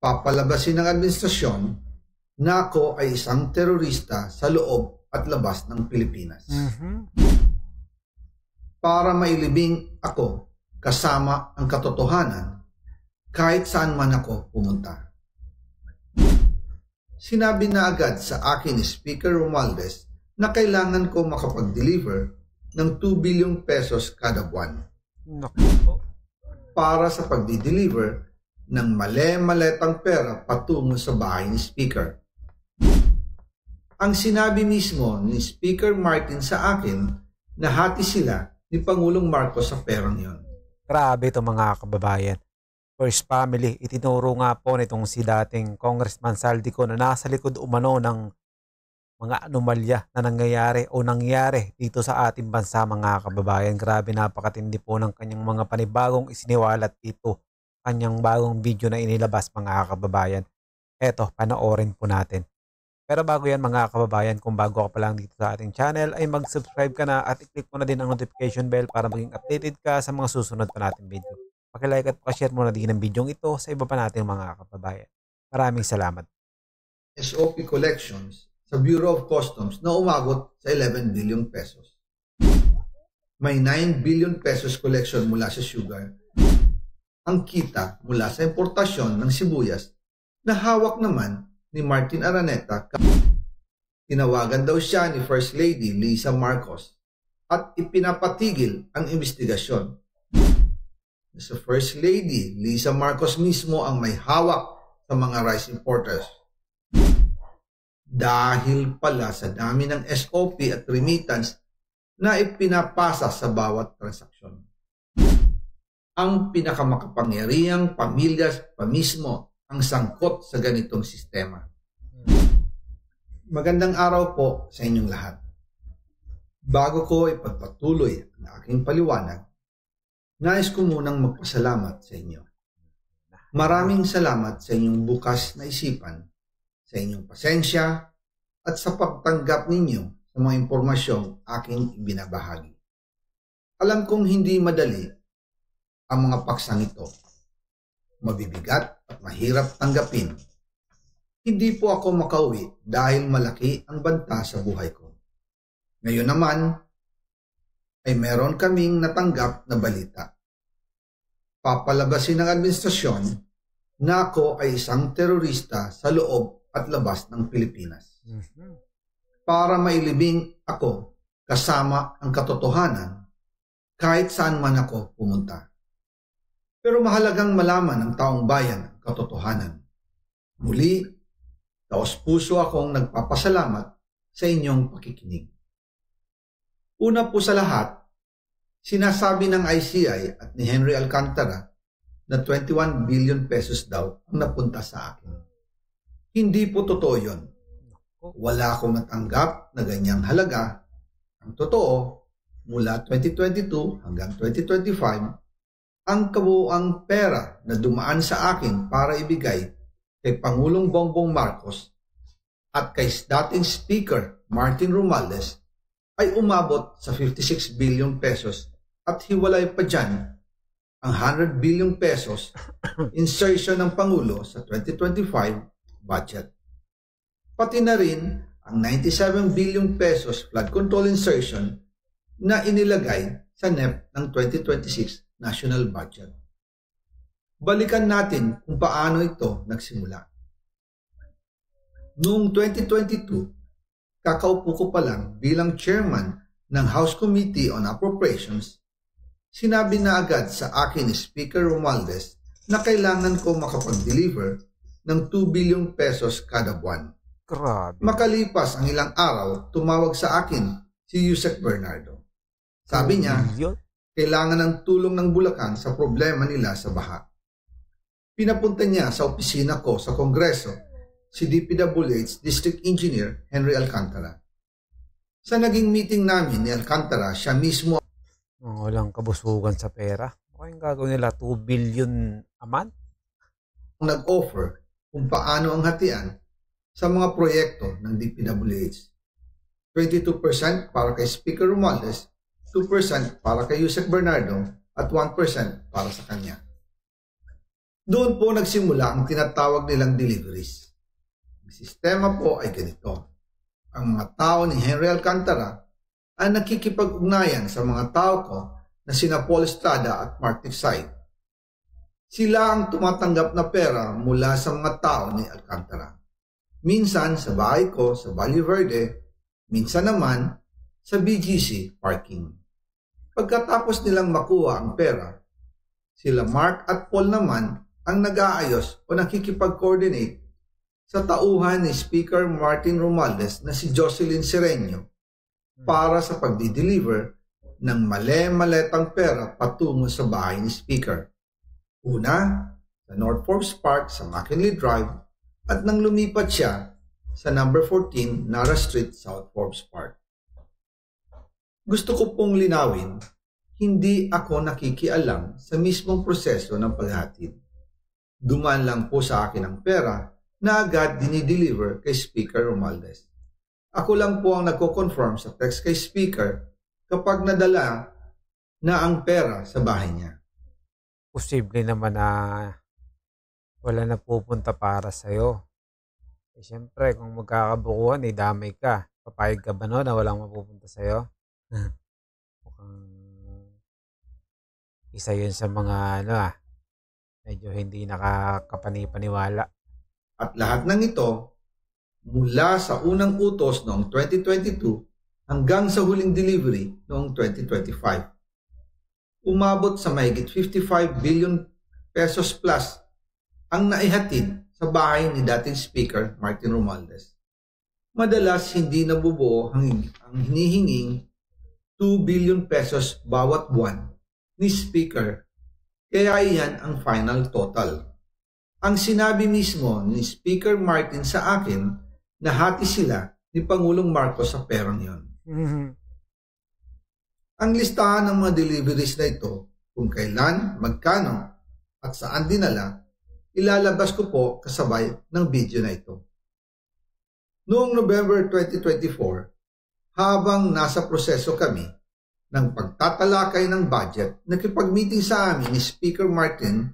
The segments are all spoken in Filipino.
Papalabasin ng administrasyon na ako ay isang terorista sa loob at labas ng Pilipinas. Para mailibing ako kasama ang katotohanan kahit saan man ako pumunta. Sinabi na agad sa akin ni Speaker Romualdez na kailangan ko makapag-deliver ng 2 billion pesos kada buwan para sa pagdi-deliver ng male-maletang pera patungo sa bahay ni Speaker. Ang sinabi mismo ni Speaker Martin sa akin na hati sila ni Pangulong Marcos sa perang yon. Grabe ito mga kababayan. First family, itinuro nga po nitong si dating Congressman Saldico na nasa likod umano ng mga anomalya na nangyayari o nangyari dito sa ating bansa mga kababayan. Grabe, napakatindi po ng kanyang mga panibagong isiniwalat dito. Kanyang bagong video na inilabas mga kababayan. Eto, panoorin po natin. Pero bago yan mga kababayan, kung bago ka pa lang dito sa ating channel ay mag-subscribe ka na at i-click mo na din ang notification bell para maging updated ka sa mga susunod pa nating video. Paki-like at paki-share mo na din ang video ito sa iba pa nating mga kababayan. Maraming salamat. SOP collections sa Bureau of Customs na umabot sa 11 billion pesos. May 9 billion pesos collection mula sa sugar. Ang kita mula sa importasyon ng sibuyas na hawak naman ni Martin Araneta. Tinawagan daw siya ni First Lady Lisa Marcos at ipinapatigil ang investigasyon. Sa First Lady Lisa Marcos mismo ang may hawak sa mga rice importers. Dahil pala sa dami ng SOP at remittance na ipinapasa sa bawat transaksyon. Ang pinakamakapangyarihang pamilya pa mismo ang sangkot sa ganitong sistema. Magandang araw po sa inyong lahat. Bago ko ipagpatuloy ang aking paliwanag, nais ko munang magpasalamat sa inyo. Maraming salamat sa inyong bukas na isipan, sa inyong pasensya, at sa pagtanggap ninyo sa mga impormasyong aking ibinabahagi. Alam kong hindi madali ang mga paksang ito. Mabibigat at mahirap tanggapin. Hindi po ako makauwi dahil malaki ang banta sa buhay ko. Ngayon naman, ay meron kaming natanggap na balita. Papalabasin ng administrasyon na ako ay isang terorista sa loob at labas ng Pilipinas. Para mailibing ako kasama ang katotohanan kahit saan man ako pumunta. Pero mahalagang malaman ng taong bayan ang katotohanan. Muli, taos-puso akong nagpapasalamat sa inyong pakikinig. Una po sa lahat, sinasabi ng ICI at ni Henry Alcantara na 21 billion pesos daw ang napunta sa akin. Hindi po totoo yun. Wala akong natanggap na ganyang halaga. Ang totoo, mula 2022 hanggang 2025, ang kabuuang pera na dumaan sa akin para ibigay kay Pangulong Bongbong Marcos at kay dating Speaker Martin Romualdez ay umabot sa 56 billion pesos at hiwalay pa dyan ang 100 billion pesos insertion ng Pangulo sa 2025 budget. Pati na rin ang 97 billion pesos flood control insertion na inilagay sa NEP ng 2026 national budget. Balikan natin kung paano ito nagsimula. Noong 2022, kakaupo ko pa lang bilang chairman ng House Committee on Appropriations, sinabi na agad sa akin ni Speaker Romualdez na kailangan ko makapag-deliver ng 2 billion pesos kada buwan. Grabe. Makalipas ang ilang araw, tumawag sa akin si Yusek Bernardo. Sabi niya, kailangan ng tulong ng Bulacan sa problema nila sa baha. Pinapunta niya sa opisina ko sa Kongreso si DPWH District Engineer Henry Alcantara. Sa naging meeting namin ni Alcantara, siya mismo walang kabusugan sa pera. Okay, yung gagawin nila 2 billion a month? Nag-offer kung paano ang hatian sa mga proyekto ng DPWH. 22% para kay Speaker Romualdez, 2% para kay Yusek Bernardo, at 1% para sa kanya. Doon po nagsimula ang tinatawag nilang deliveries. Ang sistema po ay ganito. Ang mga tao ni Henry Alcantara ay nakikipag-ugnayan sa mga tao ko na sina Paul Estrada at Mark Tiksay. Sila ang tumatanggap na pera mula sa mga tao ni Alcantara. Minsan sa bahay ko sa Valle Verde, minsan naman sa BGC parking. Pagkatapos nilang makuha ang pera, sila Mark at Paul naman ang nag-aayos o nakikipag-coordinate sa tauhan ni Speaker Martin Romualdez na si Jocelyn Sereño para sa pagdi-deliver ng male-maletang pera patungo sa bahay ni Speaker. Una, sa North Forbes Park sa McKinley Drive at nang lumipat siya sa number 14 Nara Street, South Forbes Park. Gusto ko pong linawin, hindi ako nakikialam sa mismong proseso ng paghatid. Dumaan lang po sa akin ang pera na agad dinideliver kay Speaker Romualdez. Ako lang po ang nagko-confirm sa text kay Speaker kapag nadala na ang pera sa bahay niya. Posible naman na wala na pupunta para sa'yo. Eh, syempre, kung magkakabukuhan, damay ka. Papayag ka ba no na walang mapupunta sa'yo? Mukhang isa yun sa mga medyo hindi nakakapani-paniwala. At lahat ng ito, mula sa unang utos noong 2022 hanggang sa huling delivery noong 2025. Umabot sa mahigit 55 billion pesos plus ang naihatid sa bahay ni dating Speaker Martin Romualdez. Madalas hindi nabubuo ang hinihinging 2 billion pesos bawat buwan ni Speaker, kaya iyan ang final total. Ang sinabi mismo ni Speaker Martin sa akin na hati sila ni Pangulong Marcos sa perang yon. Ang listahan ng mga deliveries na ito, kung kailan, magkano, at saan dinala, ilalabas ko po kasabay ng video na ito. Noong November 2024, habang nasa proseso kami ng pagtatalakay ng budget, nakipag-meeting sa amin ni Speaker Martin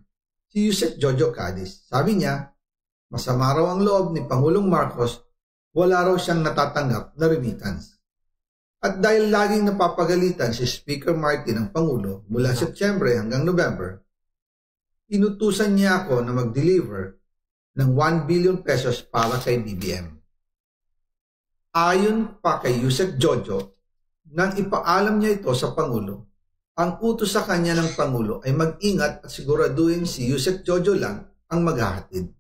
si Yusek Jojo Cadiz. Sabi niya, masama raw ang loob ni Pangulong Marcos, wala raw siyang natatanggap na remittance. At dahil laging napapagalitan si Speaker Martin ang Pangulo mula Setyembre hanggang November, inutusan niya ako na mag-deliver ng 1 billion pesos para kay BBM. Ayon pa kay Yusek Jojo, nang ipaalam niya ito sa Pangulo, ang utos sa kanya ng Pangulo ay mag-ingat at siguraduhin si Yusek Jojo lang ang maghahatid.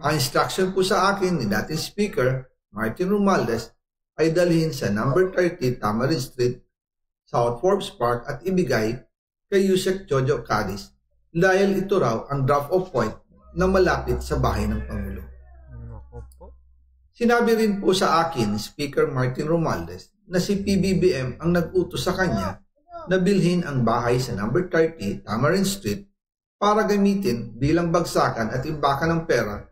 Ang instruction po sa akin ni dating Speaker Martin Romualdez ay dalhin sa number 30 Tamarin Street, South Forbes Park at ibigay kay Yusek Jojo Cadiz dahil ito raw ang drop-off point na malapit sa bahay ng Pangulo. Sinabi rin po sa akin Speaker Martin Romualdez na si PBBM ang nag-utos sa kanya na bilhin ang bahay sa number 30 Tamarin Street para gamitin bilang bagsakan at imbakan ng pera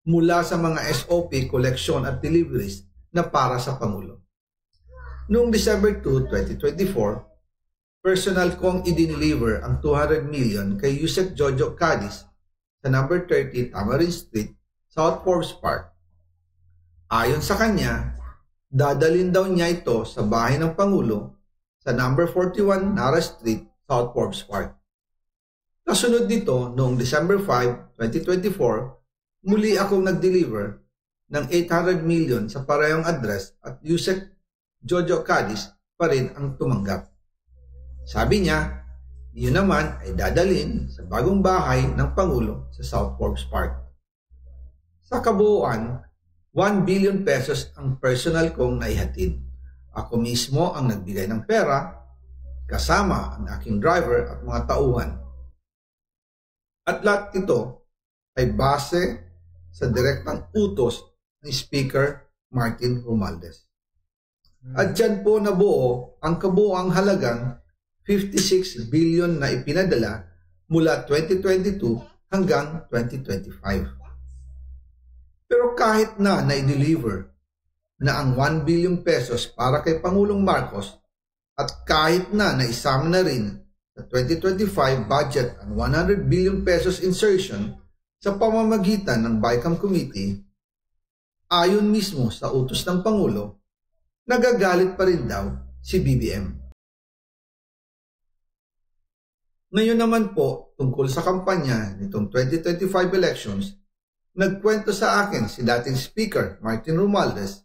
mula sa mga SOP, collection at deliveries na para sa Pangulo. Noong December 2, 2024, personal kong i-deliver ang 200 million kay Yusek Jojo Cadiz sa number 30 Tamarin Street, South Forbes Park. Ayon sa kanya, dadalhin daw niya ito sa bahay ng Pangulo sa number 41 Nara Street, South Forbes Park. Kasunod nito, noong December 5, 2024, muli akong nag-deliver ng 800 million sa parehong address at Yusek Jojo Cadiz pa rin ang tumanggap. Sabi niya, yun naman ay dadalhin sa bagong bahay ng Pangulo sa South Forbes Park. Sa kabuuan, 1 billion pesos ang personal kong naihatid. Ako mismo ang nagbigay ng pera, kasama ang aking driver at mga tauhan. At lahat ito ay base sa direktang utos ni Speaker Martin Romualdez. At dyan po nabuo ang kabuuang halagang 56 billion na ipinadala mula 2022 hanggang 2025. Pero kahit na i-deliver na ang 1 billion pesos para kay Pangulong Marcos at kahit na naisama na rin sa 2025 budget ang 100 billion pesos insertion sa pamamagitan ng BICAM Committee, ayon mismo sa utos ng Pangulo, nagagalit pa rin daw si BBM. Ngayon naman po, tungkol sa kampanya nitong 2025 elections, nagkwento sa akin si dating Speaker Martin Romualdez.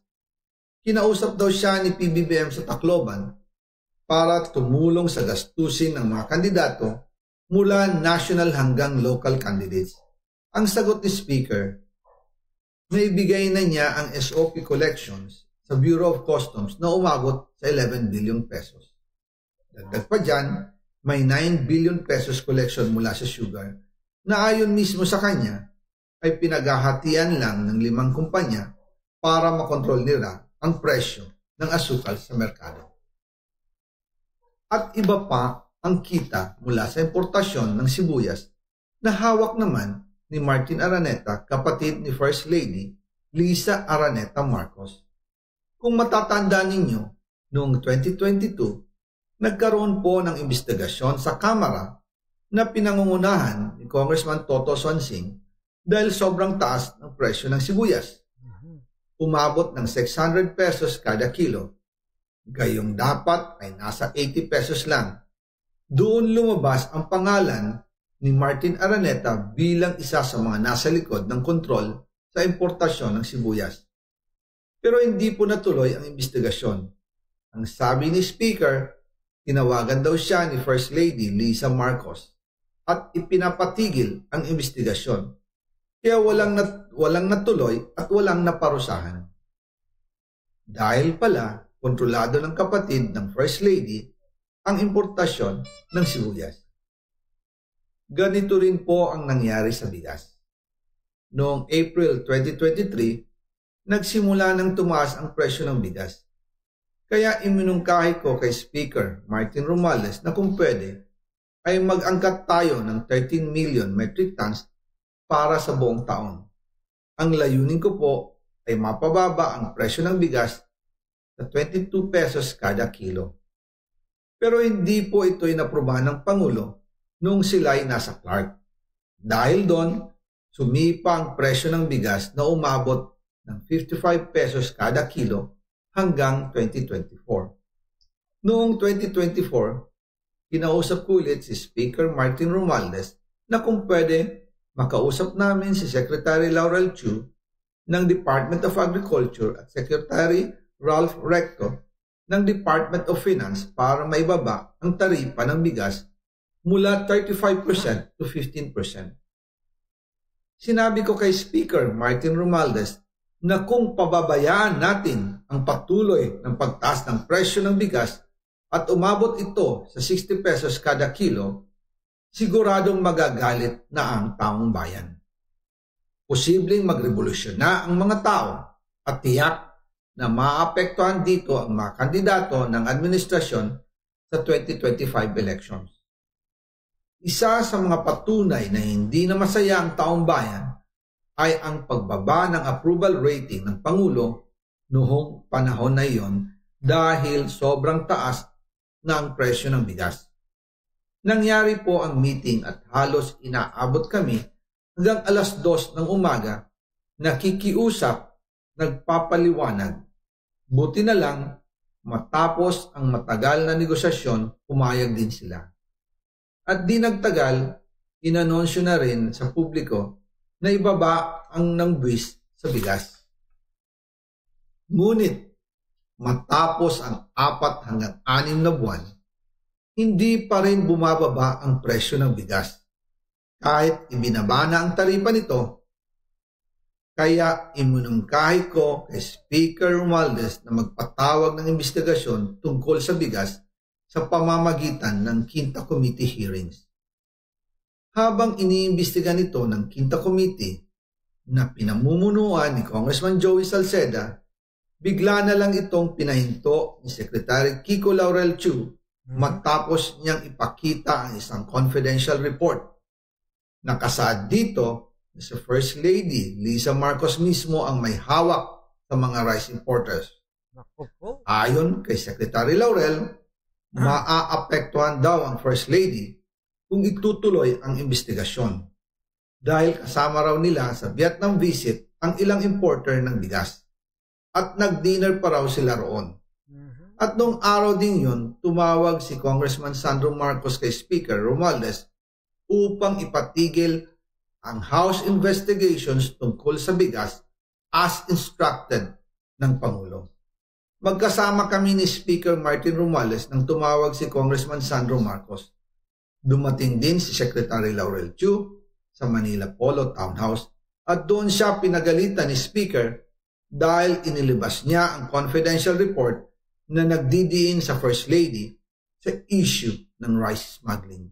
Kinausap daw siya ni PBBM sa Tacloban para tumulong sa gastusin ng mga kandidato mula national hanggang local candidates. Ang sagot ni Speaker, naibigay na niya ang SOP collections sa Bureau of Customs na umabot sa 11 billion pesos. Dagdag pa dyan, may 9 billion pesos collection mula sa sugar na ayon mismo sa kanya ay pinaghahatian lang ng 5 kumpanya para makontrol nila ang presyo ng asukal sa merkado. At iba pa ang kita mula sa importasyon ng sibuyas na hawak naman ni Martin Araneta, kapatid ni First Lady Lisa Araneta Marcos. Kung matatandaan ninyo, noong 2022, nagkaroon po ng investigasyon sa Kamara na pinangungunahan ni Congressman Toto Swansing dahil sobrang taas ng presyo ng sibuyas. Umabot ng 600 pesos kada kilo. Gayong dapat ay nasa 80 pesos lang. Doon lumabas ang pangalan ni Martin Araneta bilang isa sa mga nasa likod ng kontrol sa importasyon ng sibuyas. Pero hindi po natuloy ang investigasyon. Ang sabi ni Speaker, tinawagan daw siya ni First Lady Lisa Marcos at ipinapatigil ang investigasyon. Kaya walang natuloy at walang naparusahan. Dahil pala, kontrolado ng kapatid ng First Lady ang importasyon ng sibuyas. Ganito rin po ang nangyari sa bigas. Noong April 2023, nagsimula nang tumaas ang presyo ng bigas. Kaya iminungkahi ko kay Speaker Martin Romualdez na kung pwede ay mag-angkat tayo ng 13 million metric tons para sa buong taon. Ang layunin ko po ay mapababa ang presyo ng bigas sa 22 pesos kada kilo. Pero hindi po ito inaprubahan ng Pangulo noong sila ay nasa Clark. Dahil doon, sumipa ang presyo ng bigas na umabot ng 55 pesos kada kilo hanggang 2024. Noong 2024, kinausap ko ulit si Speaker Martin Romualdez na kung pwede makausap namin si Secretary Laurel Chu ng Department of Agriculture at Secretary Ralph Recto ng Department of Finance para maibaba ang taripa ng bigas mula 35% to 15%. Sinabi ko kay Speaker Martin Romualdez na kung pababayaan natin ang patuloy ng pagtaas ng presyo ng bigas at umabot ito sa 60 pesos kada kilo, siguradong magagalit na ang taong bayan. Posibleng magrevolusyon na ang mga tao at tiyak na maapektuhan dito ang mga kandidato ng administrasyon sa 2025 elections. Isa sa mga patunay na hindi na masaya ang taong bayan ay ang pagbaba ng approval rating ng Pangulo noong panahon na iyon dahil sobrang taas na ang presyo ng bigas. Nangyari po ang meeting at halos inaabot kami hanggang 2:00 ng umaga, nakikiusap, nagpapaliwanag. Buti na lang, matapos ang matagal na negosasyon, pumayag din sila. At di nagtagal, inanunsyo na rin sa publiko na ibaba ang nangbuwis sa bigas. Ngunit, matapos ang 4 hanggang 6 na buwan, hindi pa rin bumababa ang presyo ng bigas. Kahit ibinaba na ang taripa nito, kaya iminungkahi ko kay Speaker Romualdez na magpatawag ng investigasyon tungkol sa bigas sa pamamagitan ng Quinta Committee hearings. Habang iniimbestiga nito ng Quinta Committee na pinamumunuan ni Congressman Joey Salceda, bigla na lang itong pinahinto ni Secretary Kiko Laurel Chu matapos niyang ipakita ang isang confidential report. Nakasaad dito na si First Lady Lisa Marcos mismo ang may hawak sa mga rice importers. Ayon kay Secretary Laurel, Maaapektuhan daw ang First Lady kung itutuloy ang investigasyon dahil kasama raw nila sa Vietnam visit ang ilang importer ng bigas at nag-dinner pa raw sila roon. At noong araw din yun, tumawag si Congressman Sandro Marcos kay Speaker Romualdez upang ipatigil ang House investigations tungkol sa bigas as instructed ng Pangulo. Magkasama kami ni Speaker Martin Romualdez nang tumawag si Congressman Sandro Marcos. Dumating din si Secretary Laurel Chu sa Manila Polo Townhouse at doon siya pinagalitan ni Speaker dahil inilabas niya ang confidential report na nagdidiin sa First Lady sa issue ng rice smuggling.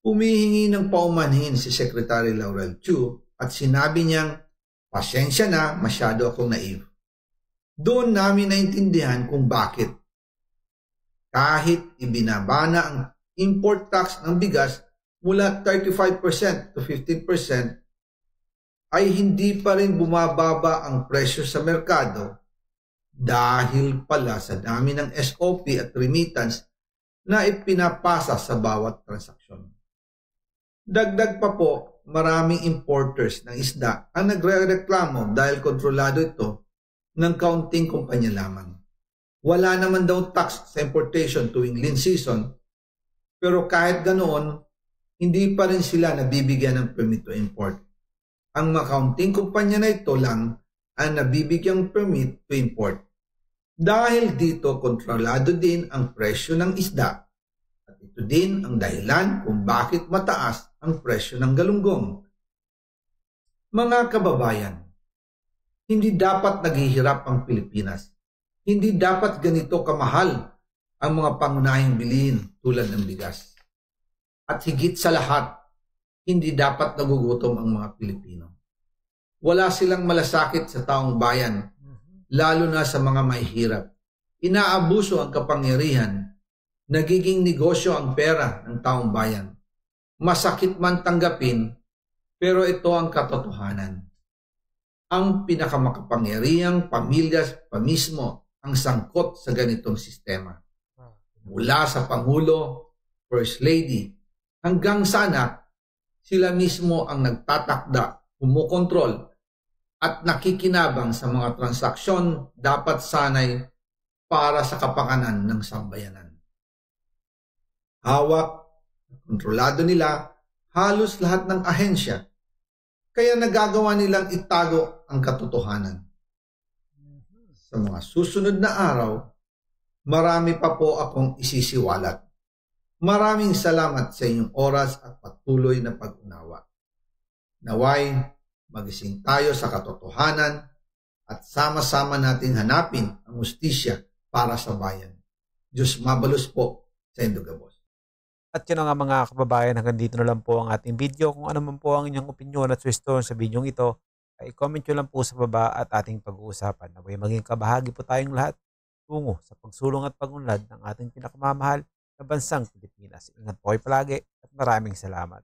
Humihingi ng paumanhin si Secretary Laurel Chu at sinabi niyang, pasensya na, masyado akong naive. Doon namin naintindihan kung bakit. Kahit ibinaba na ang import tax ng bigas mula 35% to 15%, ay hindi pa rin bumababa ang presyo sa merkado dahil pala sa dami ng SOP at remittance na ipinapasa sa bawat transaksyon. Dagdag pa po, maraming importers ng isda ang nagre-reklamo dahil kontrolado ito ng kaunting kumpanya lamang. Wala naman daw tax sa importation tuwing lean season, pero kahit ganoon, hindi pa rin sila nabibigyan ng permit to import. Ang makaunting kumpanya na ito lang ang nabibigyang permit to import. Dahil dito, kontrolado din ang presyo ng isda at ito din ang dahilan kung bakit mataas ang presyo ng galunggong. Mga kababayan, hindi dapat naghihirap ang Pilipinas. Hindi dapat ganito kamahal ang mga pangunahing bilihin tulad ng bigas. At higit sa lahat, hindi dapat nagugutom ang mga Pilipino. Wala silang malasakit sa taong bayan, lalo na sa mga mahihirap. Inaabuso ang kapangyarihan, nagiging negosyo ang pera ng taong bayan. Masakit man tanggapin, pero ito ang katotohanan. Ang pinakamakapangyarihang pamilya pa mismo ang sangkot sa ganitong sistema. Mula sa Pangulo, First Lady, hanggang sa anak, sila mismo ang nagtatakda, kumukontrol, at nakikinabang sa mga transaksyon dapat sanay para sa kapakanan ng sambayanan. Hawak, kontrolado nila halos lahat ng ahensya, kaya nagagawa nilang itago ang katotohanan. Sa mga susunod na araw, marami pa po akong isisiwalat. Maraming salamat sa inyong oras at patuloy na pag-unawa. Naway, magising tayo sa katotohanan at sama-sama nating hanapin ang hustisya para sa bayan. Diyos mabalos po sa Indogabos. At yun nga mga kababayan, hanggang dito na lang po ang ating video. Kung ano man po ang inyong opinyon at suggestion sa video ito, ay comment nyo lang po sa baba at ating pag-uusapan. Naway maging kabahagi po tayong lahat tungo sa pagsulong at pagunlad ng ating pinakamamahal na bansang Pilipinas. Ingat po kayo palagi at maraming salamat.